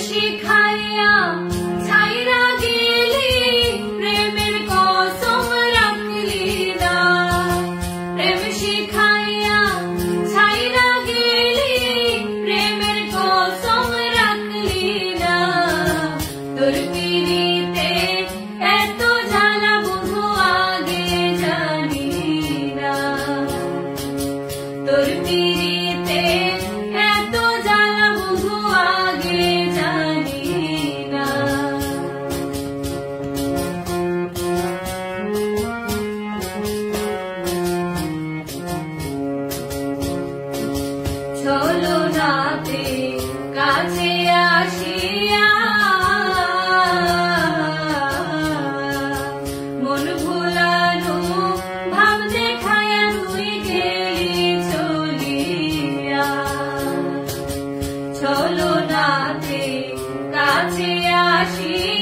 শিখাইয়া ছাইরা গেলি প্রেমের কসম রাখলি না। প্রেম শিখাইয়া ছাইরা গেলি প্রেমের কসম রাখলি না। তোর পিরিতে এত জ্বালা বন্ধু আগে জানি না। তোর পিরিতে এত জ্বালা বন্ধু আগে জানি না। চলো নাতে কাছে আসিয়া মন ভুলানো ভাব দেখায়া তুই গেলি চলিয়া। চলো নাতে কাছে আসিয়া